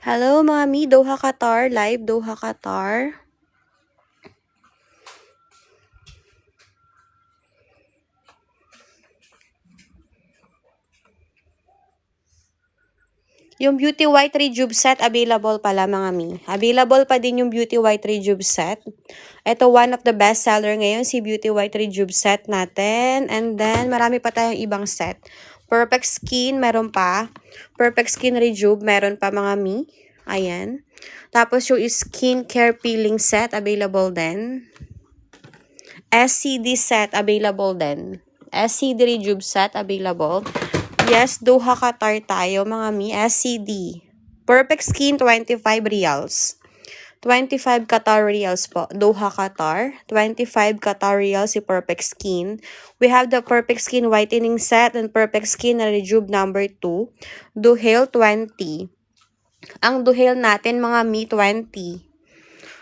Hello, Mami. Doha, Qatar. Live, Doha, Qatar. Yung Beauty White Rejuve set, available pala, mga mi. Available pa din yung Beauty White Rejuve set. Ito, one of the best seller ngayon, si Beauty White Rejuve set natin. And then, marami pa tayong ibang set. Perfect Skin, meron pa. Perfect Skin Rejuve, meron pa, mga mi. Ayan. Tapos, yung Skin Care Peeling set, available din. SCD set, available din. SCD Rejuve set, available. Yes, Doha, Qatar tayo, mga mi. SCD. Perfect Skin, 25 reals. 25 Qatar reals po. Doha, Qatar. 25 Qatar reals si Perfect Skin. We have the Perfect Skin Whitening Set and Perfect Skin Rejuve number 2. Duhale, 20. Ang Duhale natin, mga mi, 20.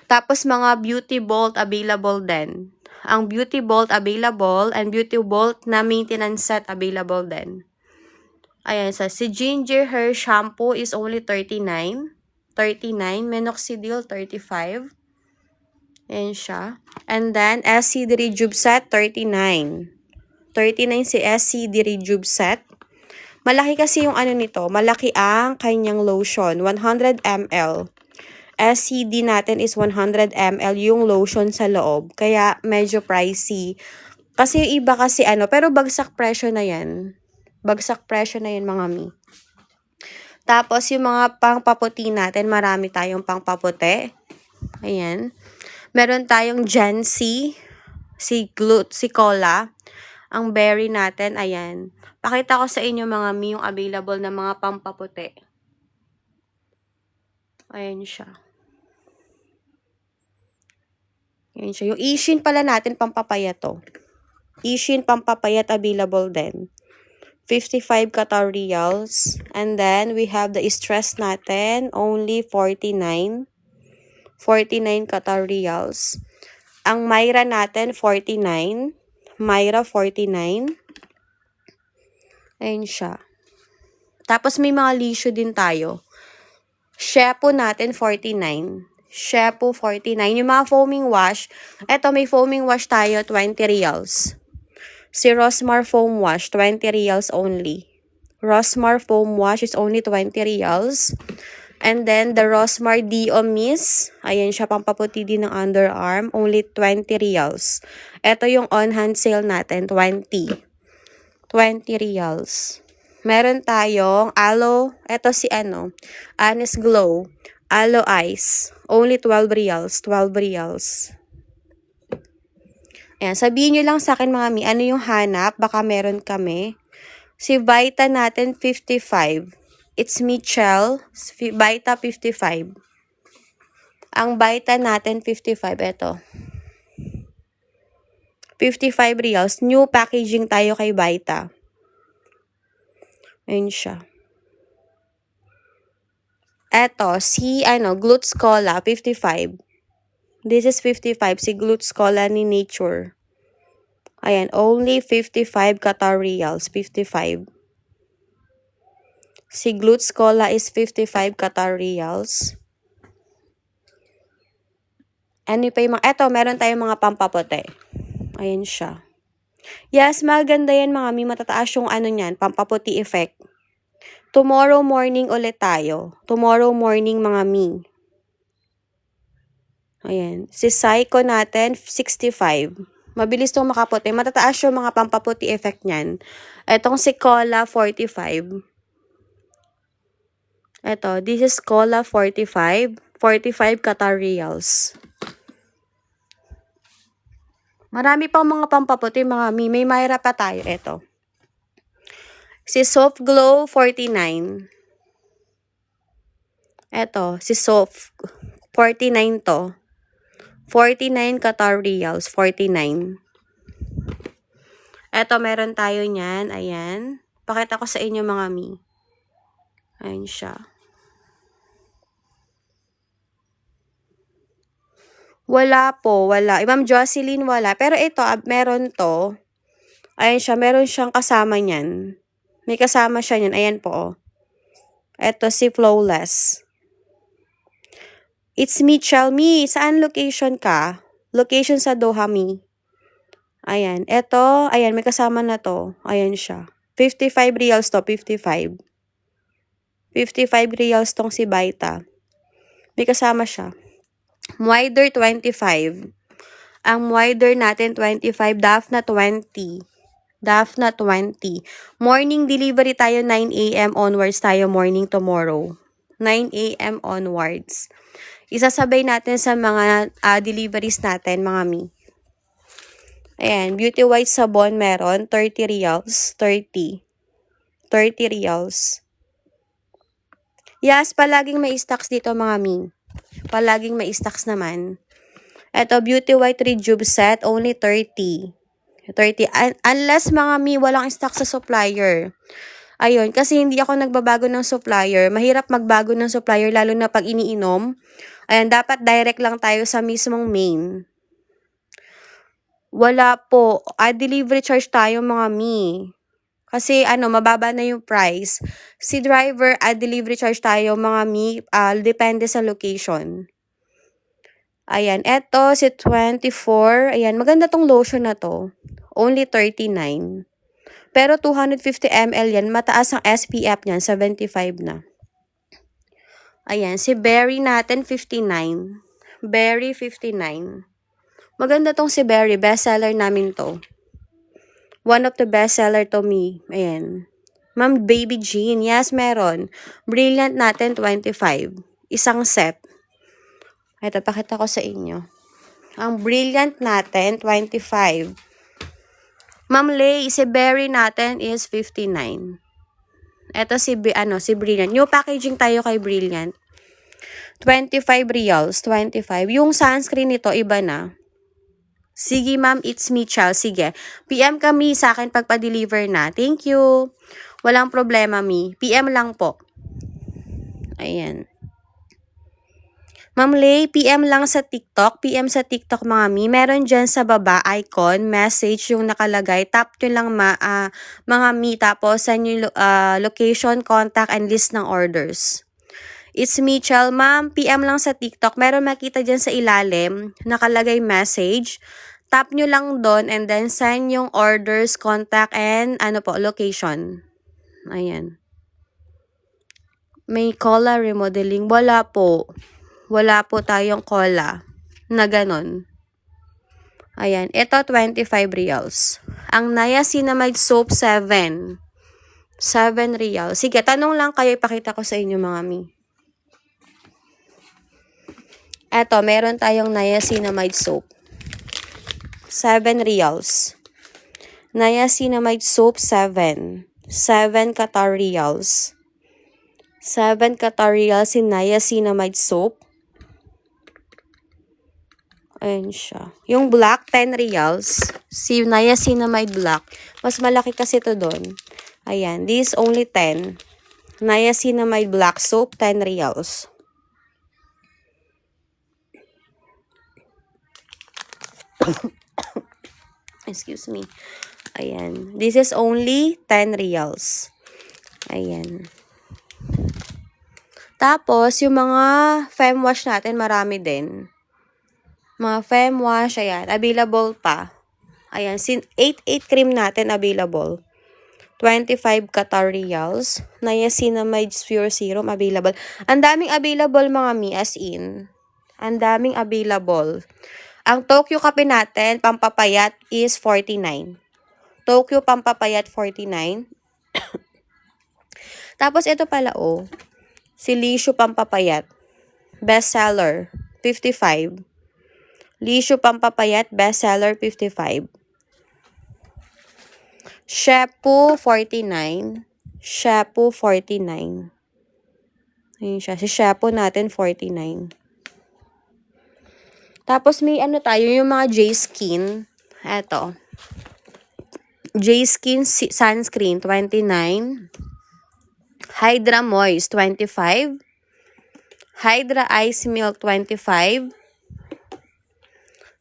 Tapos, mga Beauty Bolt available din. Ang Beauty Bolt available and Beauty Bolt na maintenance set available din. Ayan, si Ginger Hair Shampoo is only 39. 39. Minoxidil, 35. Ayan siya. And then, SCD Rejuve Set, 39. 39 si SCD Rejuve Set. Malaki kasi yung ano nito. Malaki ang kanyang lotion. 100 ml. SCD natin is 100 ml yung lotion sa loob. Kaya, medyo pricey. Kasi yung iba kasi pero bagsak presyo na yan. Bagsak presyo na yun, mga mi. Tapos, yung mga pangpaputi natin, marami tayong pangpaputi. Ayan. Meron tayong Gen-C, si Cola. Ang berry natin, ayan. Pakita ko sa inyo, mga mi, yung available na mga pangpaputi. Ayan siya. Ayan siya. Yung Ishin pala natin, pampapayat to. Ishin pampapayat available din. 55 Qatar reals. And then, we have the stress natin, only 49. 49 Qatar reals. Ang Myra natin, 49. Myra, 49. Ayan siya. Tapos, may mga lissue din tayo. Shampoo natin, 49. Shampoo, 49. Yung mga foaming wash, eto, may foaming wash tayo, 20 reals. Si Rosmar Foam Wash, 20 reals only. Rosmar Foam Wash is only 20 reals. And then, the Rosmar Dio Mist, ayan siya, pampaputi din ng underarm, only 20 reals. Ito yung on-hand sale natin, 20. 20 reals. Meron tayong aloe, ito si Honest Glow, Aloe Ice, only 12 reals, 12 reals. Ayan, sabihin nyo lang sa akin, mga mi, ano yung hanap, baka meron kami. Si Vita natin, 55. It's Michelle, Vita 55. Ang Vita natin, 55, ito. 55 reals. New packaging tayo kay Vita. Ayan siya. Ito, si, Glutes Cola, 55. This is 55, si Glutes Cola ni Nature. Ayan, only 55 Qatar reals, 55. Si Glutes Cola is 55 Qatar reals. Ano pa yung mga, eto, meron tayong mga pampaputi. Ayan siya. Yes, maganda yan, mga mi, matataas yung niyan, pampaputi effect. Tomorrow morning ulit tayo. Tomorrow morning, mga mi. Ayan. Si Psycho natin, 65. Mabilis itong makaputi. Matataas yung mga pampaputi effect niyan. Etong si Cola, 45. Eto, this is Cola, 45. 45 Qatar reals. Marami pang mga pampaputi, mga mi. May Myra pa tayo. Eto. Si Soft Glow, 49. Eto, si Soft. 49 to. 49 Qatar reals. 49. Eto, meron tayo niyan. Ayan. Pakita ko sa inyo, mga mi. Ayan siya. Wala po, wala. Ma'am Jocelyn, wala. Pero ito, meron to. Ayan siya, meron siyang kasama niyan. May kasama siya niyan. Ayan po. Ito si Flawless. It's me, Chelmi. Saan location ka? Location sa Doha, Mi. Ayan. Eto, ayan, may kasama na to. Ayan siya. 55 reals to, 55. 55 reals tong si Baita. May kasama siya. Wider 25. Ang wider natin 25, Daphna 20. Daphna 20. Morning delivery tayo 9 a.m. onwards tayo morning tomorrow. 9 a.m. onwards. Isasabay natin sa mga deliveries natin, mga mi. Ayan, Beauty White Sabon meron 30 reals, 30. 30 reals. Yes, palaging may stocks dito, mga mi. Palaging may stocks naman. Ito, Beauty White Rejuve set, only 30. 30. Unless, mga mi, walang stock sa supplier. Ayun, kasi hindi ako nagbabago ng supplier. Mahirap magbago ng supplier, lalo na pag iniinom. Ayan, dapat direct lang tayo sa mismong main. Wala po. Delivery charge tayo, mga mi. Kasi, mababa na yung price. Si driver, delivery charge tayo, mga mi. Depende sa location. Ayan, eto, si 24. Ayan, maganda tong lotion na to. Only 39. Pero 250 ml yan. Mataas ang SPF niyan. 75 na. Ayan, si Berry natin, 59. Berry, 59. Maganda tong si Berry. Bestseller namin to. One of the bestseller to me. Ayan. Ma'am, Baby Jean. Yes, meron. Brilliant natin, 25. Isang set. Ito, pakita ko sa inyo. Ang Brilliant natin, 25. Ma'am Lay, si Berry natin is 59. Ito si Brilliant. New packaging tayo kay Brilliant. 25 reals, 25. Yung sunscreen nito, iba na. Sige, ma'am, it's me, Chal. Sige. PM kami sa akin pagpa-deliver na. Thank you. Walang problema, mi. PM lang po. Ayan. Ma'am Lay, PM lang sa TikTok. PM sa TikTok, mga mi. Meron dyan sa baba, icon, message yung nakalagay. Tap nyo lang, mga mi. Tapos, send yung location, contact, and list ng orders. It's me, Chal. Ma'am, PM lang sa TikTok. Meron makita dyan sa ilalim. Nakalagay message. Tap nyo lang doon and then send yung orders, contact, and location. Ayan. May cola remodeling. Wala po. Wala po tayong cola na ganon. Ayan. Ito, 25 reals. Ang Niacinamide Soap, 7. 7 reals. Sige, tanong lang kayo. Ipakita ko sa inyo, mga mi. Ito, meron tayong Niacinamide Soap. 7 reals. Niacinamide Soap, 7. 7 Qatar reals. 7 Qatar reals in Niacinamide Soap. Ayan siya. Yung black, 10 reals. Si Niacinamide Black. Mas malaki kasi ito doon. Ayan. This only 10. Niacinamide Black Soap, 10 reals. Excuse me. Ayan. This is only 10 reals. Ayan. Tapos, yung mga fem wash natin, marami din. Mga fem wash, ayan. Available pa. Ayan. 8-8 cream natin, available. 25 Qatar reals. Niacinamide Pure Serum, available. Ang daming available, mga mi, as in. Ang daming available. Ang Tokyo kape natin, pampapayat, is 49. Tokyo pampapayat, 49. Tapos, ito pala, si Lishu pampapayat. Bestseller, 55. Lishu pampapayat, bestseller, 55. Shampoo, 49. Shampoo, 49. Ayun siya. Si shampoo natin, 49. Tapos may tayo, yung mga J-Skin. Eto. J-Skin Sunscreen, 29. Hydra Moist, 25. Hydra Ice Milk, 25.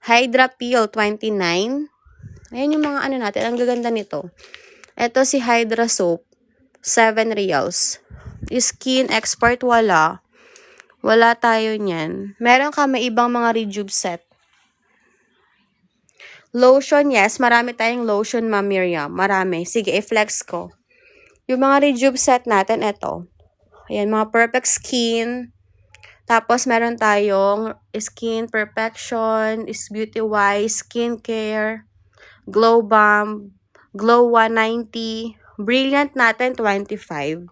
Hydra Peel, 29. Ayan yung mga natin. Ang gaganda nito. Eto si Hydra Soap, 7 reals. Skin Expert, wala. Wala tayo niyan. Meron ka may ibang mga rejuve set. Lotion, yes. Marami tayong lotion, Ma'am Miriam. Marami. Sige, i-flex ko. Yung mga rejuve set natin, ito. Ayan, mga perfect skin. Tapos, meron tayong skin perfection, is beauty wise, skincare, glow bomb, glow 190, brilliant natin 25.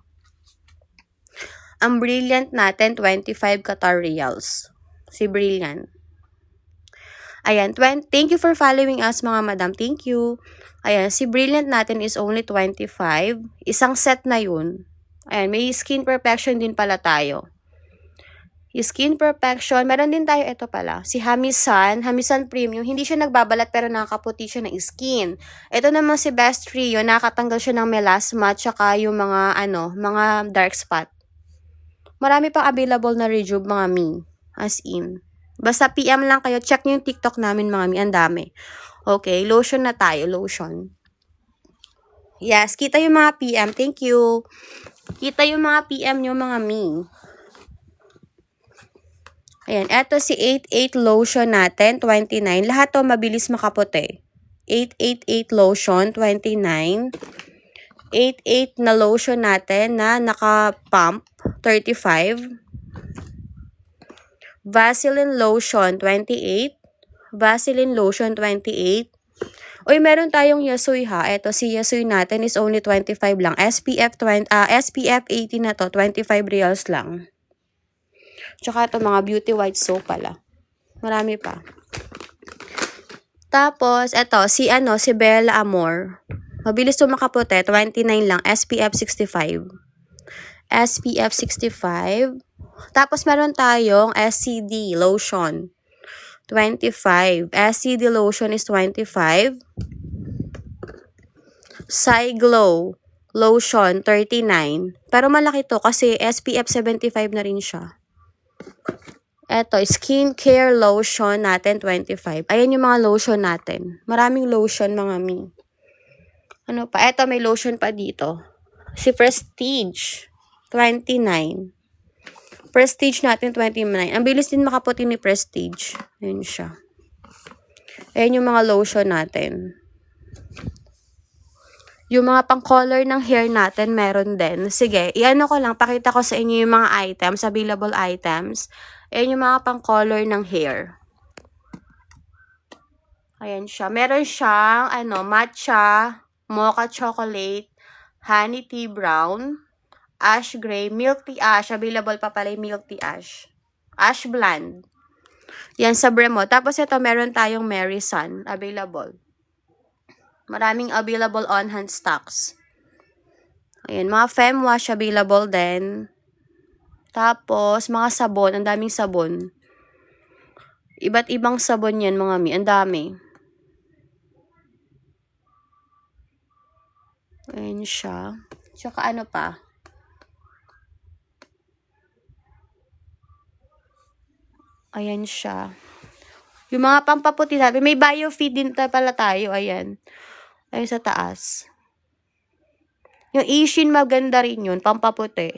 Ang brilliant natin 25 Qatar Riyals. Si brilliant. Ayan, thank you for following us mga madam. Thank you. Ayan, si brilliant natin is only 25. Isang set na yun. Ayan, may skin perfection din pala tayo. Yung skin perfection, meron din tayo ito pala. Si Hamisan Premium, hindi siya nagbabalat pero nakakaputi siya ng skin. Ito naman si Best Trio, nakatanggal siya ng melasma tsaka yung mga mga dark spot. Marami pang available na rejuve mga mi. As in. Basta PM lang kayo. Check nyo yung TikTok namin mga mi. Ang dami. Okay. Lotion na tayo. Lotion. Yes. Kita yung mga PM. Thank you. Kita yung mga PM nyo mga mi. Ayan. Eto si 88 lotion natin. 29. Lahat to mabilis makaputi. 888 lotion. 29. 88 na lotion natin na naka-pump. 35. Vaseline lotion, 28. Vaseline lotion, 28. Uy, meron tayong Yasui ha. Ito, si Yasui natin is only 25 lang. SPF 80 na to, 25 reals lang. Tsaka ito, mga beauty white soap pala. Marami pa. Tapos, ito, si Bella Amor. Mabilis to makaputi, 29 lang. SPF 65. SPF 65. Tapos, meron tayong SCD lotion. 25. SCD lotion is 25. Glow lotion, 39. Pero malaki to kasi SPF 75 na rin siya. Eto, skincare lotion natin, 25. Ayan yung mga lotion natin. Maraming lotion, mga mi. Ano pa? Eto, may lotion pa dito. Si Prestige, 29. Prestige natin, 29. Ang bilis din makaputi ni Prestige. Ayan siya. Ayan yung mga lotion natin. Yung mga pang-color ng hair natin, meron din. Sige, iano ko lang, pakita ko sa inyo yung mga items, available items. Ayan yung mga pang-color ng hair. Ayan siya. Meron siyang, matcha, mocha chocolate, honey tea brown, ash gray, milk tea ash. Available pa pala yung milk tea ash. Ash blonde. Yan sa Bremo. Tapos ito, meron tayong Mary Sun. Available. Maraming available on-hand stocks. Ayan, mga fem wash available din. Tapos, mga sabon. Ang daming sabon. Iba't ibang sabon yan, mga mi. Ang dami. Ayan siya. Tsaka ano pa? Ayan siya. Yung mga pampaputi natin. May biofeed din pala tayo. Ayan. Ayan sa taas. Yung Ishin maganda rin yun. Pampaputi.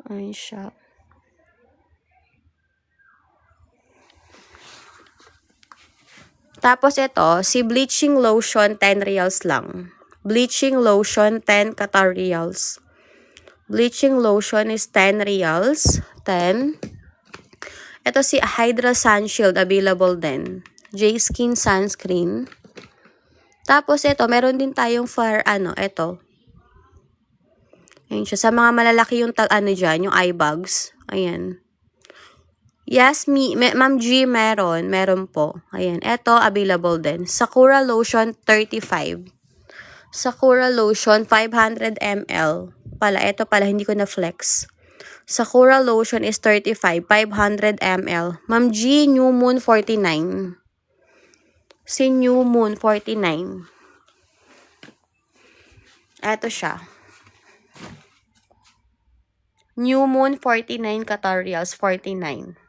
Ayan siya. Tapos ito, si bleaching lotion, 10 reals lang. Bleaching lotion, 10 Qatar Riyals. Bleaching lotion is 10 reals. 10. Ito si Hydra Sun Shield, available din. J-Skin Sunscreen. Tapos ito, meron din tayong ito. Ayan siya. Sa mga malalaki yung dyan, yung eye bags. Ayan. Yes, Ma'am G, meron. Meron po. Ayan. Ito, available din. Sakura Lotion, 35. Sakura Lotion, 500 ml. Ito pala, hindi ko na-flex. Sakura Lotion is 35, 500 ml. Ma'am G, New Moon, 49. Si New Moon, 49. Ito siya. New Moon, 49 Qatar Riyals, 49.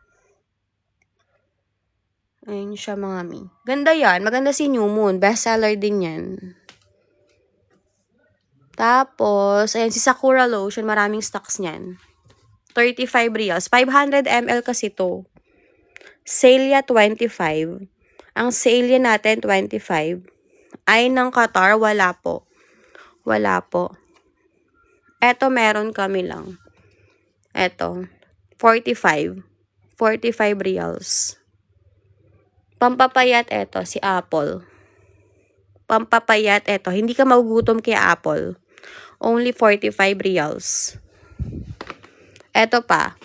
Ayun siya, mga mi. Ganda yan. Maganda si New Moon. Bestseller din yan. Tapos, ayan, si Sakura Lotion. Maraming stocks niyan. 35 reals. 500 ml kasi to. Salia 25. Ang Salia natin 25. Ay ng Qatar, wala po. Wala po. Eto meron kami lang. Eto, 45. 45 reals. Pampapayat eto, si Apple. Pampapayat eto. Hindi ka magugutom kay Apple. Only 45 reals. Eto pa.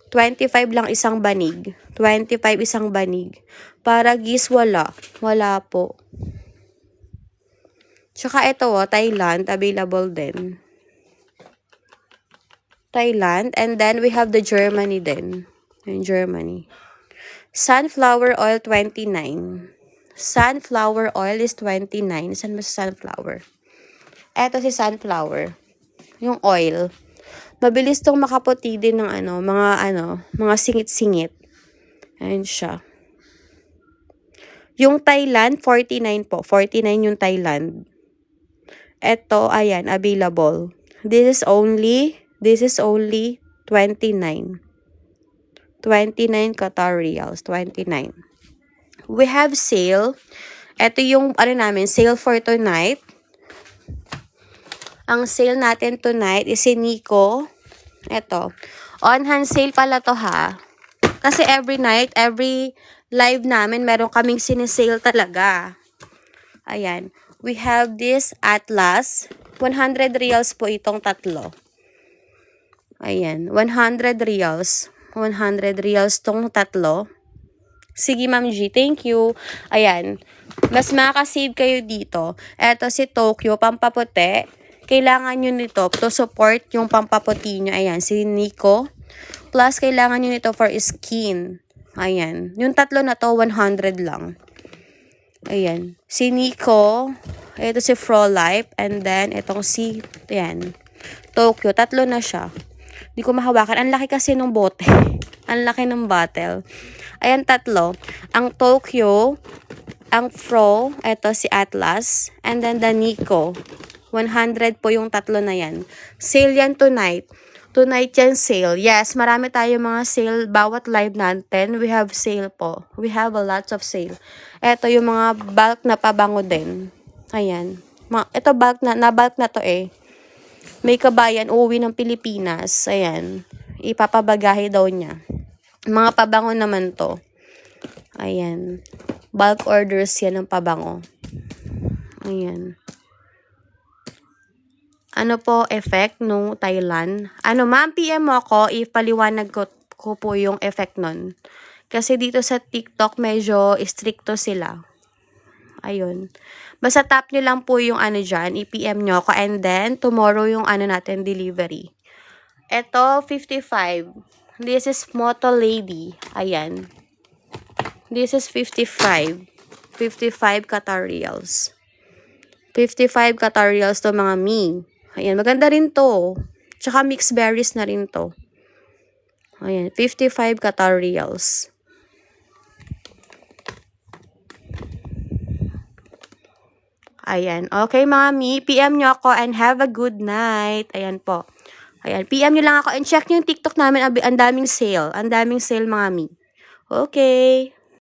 25 lang isang banig. 25 isang banig. Para gis, wala. Wala po. Tsaka ito, Thailand, available din. Thailand, and then we have the Germany din. In Germany. Sunflower oil, 29. Sunflower oil is 29. Saan ba sa sunflower? Eto si sunflower. Yung oil. Mabilis tong makaputi din ng mga singit-singit. Ayan siya. Yung Thailand, 49 po. 49 yung Thailand. Eto, ayan, available. This is only 29. 29 Qatar Riyals. 29. We have sale. Ito yung, sale for tonight. Ang sale natin tonight is si Nico. Ito. On-hand sale pala to ha. Kasi every night, every live namin, meron kaming sinesale talaga. Ayan. We have this Atlas. 100 reals po itong tatlo. Ayan. 100 reals. 100 reals tong tatlo. Sige, Ma'am G. Thank you. Ayan. Mas makakasave kayo dito. Eto si Tokyo, pampaputi. Kailangan nyo nito to support yung pampaputi nyo. Ayan. Si Nico. Plus, kailangan nyo nito for skin. Ayan. Yung tatlo na to, 100 lang. Ayan. Si Nico. Ito si Frolife. And then, itong si, ayan, Tokyo. Tatlo na siya. Hindi ko mahawakan. Ang laki kasi ng bote. Ang laki ng bottle. Ayan, tatlo. Ang Tokyo, ang Fro, ito si Atlas, and then the Nico. 100 po yung tatlo na yan. Sale yan tonight. Tonight yan sale. Yes, marami tayo mga sale. Bawat live natin, we have sale po. We have a lots of sale. Ito yung mga bulk na pabango din. Ayan. Ito bulk na to eh. May kabayan, uuwi ng Pilipinas. Ayan. Ipapabagahe daw niya. Mga pabango naman to. Ayan. Bulk orders yan ng pabango. Ayan. Ano po effect nung Thailand? Ma'am, PM mo ako, ipaliwanag ko po yung effect nun. Kasi dito sa TikTok, medyo stricto sila. Ayun. Basta tap nyo lang po yung dyan, i-PM nyo ako, and then, tomorrow yung natin, delivery. Ito, 55. This is Moto Lady. Ayan. This is 55. 55 Qatar Riyals. 55 Qatar Riyals to mga mi. Ayan, maganda rin to. Tsaka mixed berries na rin to. Ayan, 55 Qatar Riyals. Ayan. Okay, mga mi, PM nyo ako and have a good night. Ayan po. Ayan, PM nyo lang ako and check nyo yung TikTok namin. Ang daming sale. Ang daming sale, mga mi. Okay.